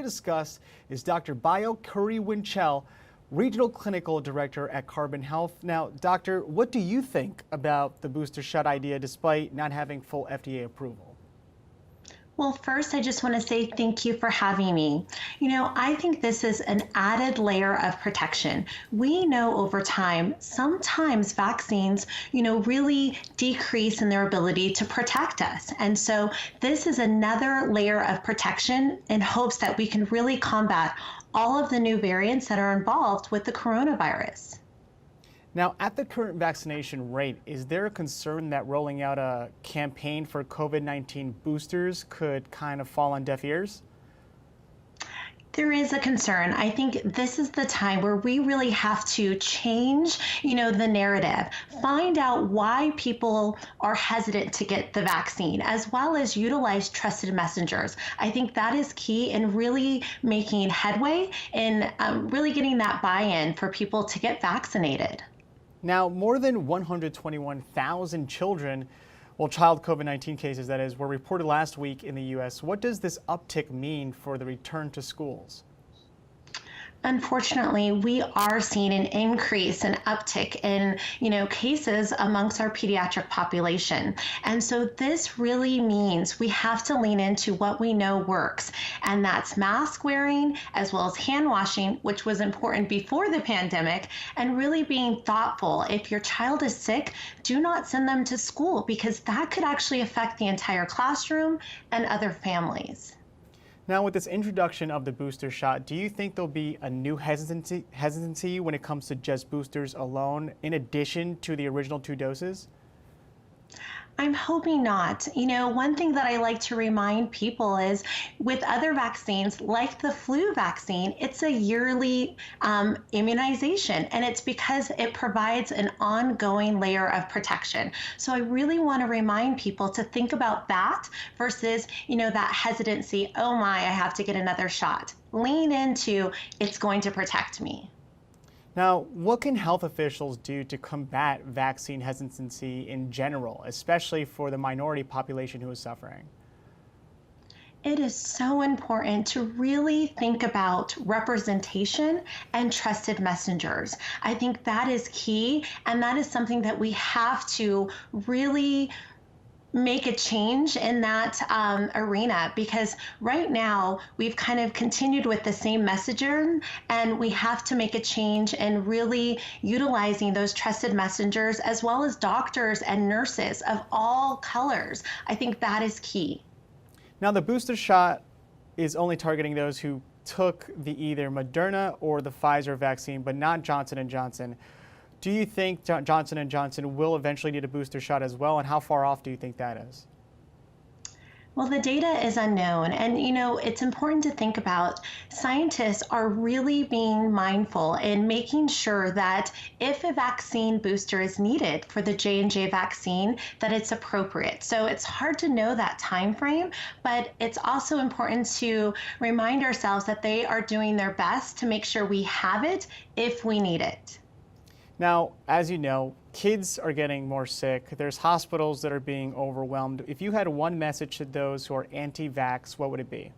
discuss is Dr. Bio Curry-Winchell, Regional Clinical Director at Carbon Health. Now, Doctor, what do you think about the booster shot idea despite not having full FDA approval? Well, first, I just want to say thank you for having me. I think this is an added layer of protection. We know over time, sometimes vaccines, really decrease in their ability to protect us. And so this is another layer of protection in hopes that we can really combat all of the new variants that are involved with the coronavirus. Now, at the current vaccination rate, is there a concern that rolling out a campaign for COVID-19 boosters could kind of fall on deaf ears? There is a concern. I think this is the time where we really have to change, the narrative, find out why people are hesitant to get the vaccine, as well as utilize trusted messengers. I think that is key in really making headway in really getting that buy-in for people to get vaccinated. Now, more than 121,000 children, well, child COVID-19 cases, that is, were reported last week in the U.S. What does this uptick mean for the return to schools? Unfortunately, we are seeing an increase, an uptick in, cases amongst our pediatric population. And so this really means we have to lean into what we know works, and that's mask wearing as well as hand washing, which was important before the pandemic, and really being thoughtful. If your child is sick, do not send them to school because that could actually affect the entire classroom and other families. Now, with this introduction of the booster shot, do you think there'll be a new hesitancy when it comes to just boosters alone, in addition to the original 2 doses? I'm hoping not. One thing that I like to remind people is with other vaccines, like the flu vaccine, it's a yearly immunization, and it's because it provides an ongoing layer of protection. So I really want to remind people to think about that versus, that hesitancy, oh my, I have to get another shot. Lean into it's going to protect me. Now, what can health officials do to combat vaccine hesitancy in general, especially for the minority population who is suffering? It is so important to really think about representation and trusted messengers. I think that is key, and that is something that we have to really make a change in that arena, because right now we've kind of continued with the same messaging, and we have to make a change in really utilizing those trusted messengers as well as doctors and nurses of all colors. I think that is key. Now, the booster shot is only targeting those who took the either Moderna or the Pfizer vaccine, but not Johnson & Johnson. Do you think Johnson & Johnson will eventually need a booster shot as well, and how far off do you think that is? Well, the data is unknown, and it's important to think about scientists are really being mindful in making sure that if a vaccine booster is needed for the J&J vaccine, that it's appropriate. So it's hard to know that time frame, but it's also important to remind ourselves that they are doing their best to make sure we have it if we need it. Now, as you know, kids are getting more sick. There's hospitals that are being overwhelmed. If you had one message to those who are anti-vax, what would it be?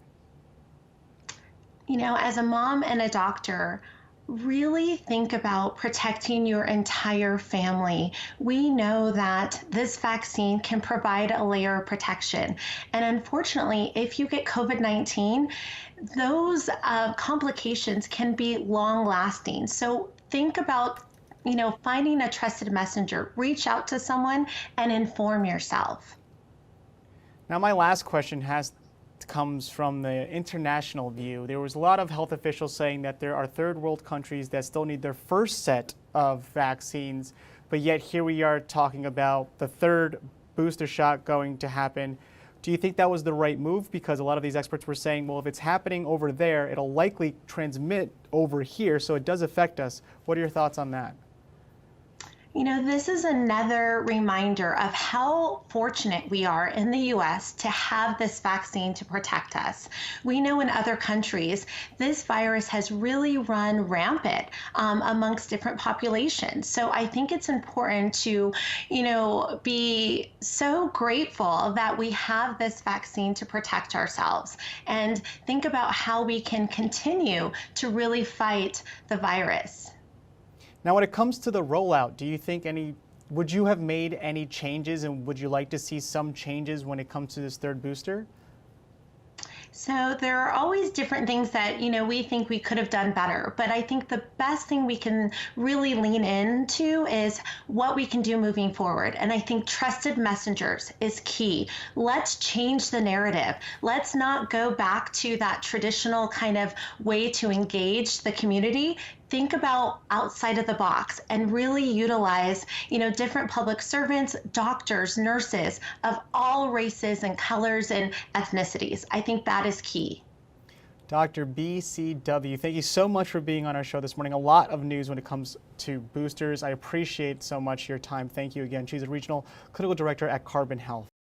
As a mom and a doctor, really think about protecting your entire family. We know that this vaccine can provide a layer of protection. And unfortunately, if you get COVID-19, those complications can be long lasting. So think about finding a trusted messenger, reach out to someone and inform yourself. Now, my last question comes from the international view. There was a lot of health officials saying that there are third world countries that still need their first set of vaccines, but yet here we are talking about the third booster shot going to happen. Do you think that was the right move? Because a lot of these experts were saying, well, if it's happening over there, it'll likely transmit over here, so it does affect us. What are your thoughts on that? This is another reminder of how fortunate we are in the US to have this vaccine to protect us. We know in other countries, this virus has really run rampant amongst different populations. So I think it's important to, be so grateful that we have this vaccine to protect ourselves and think about how we can continue to really fight the virus. Now, when it comes to the rollout, would you have made any changes, and would you like to see some changes when it comes to this third booster? So there are always different things that, we think we could have done better. But I think the best thing we can really lean into is what we can do moving forward. And I think trusted messengers is key. Let's change the narrative. Let's not go back to that traditional kind of way to engage the community. Think about outside of the box and really utilize, different public servants, doctors, nurses of all races and colors and ethnicities. I think that is key. Dr. BCW, thank you so much for being on our show this morning. A lot of news when it comes to boosters. I appreciate so much your time. Thank you again. She's a Regional Clinical Director at Carbon Health.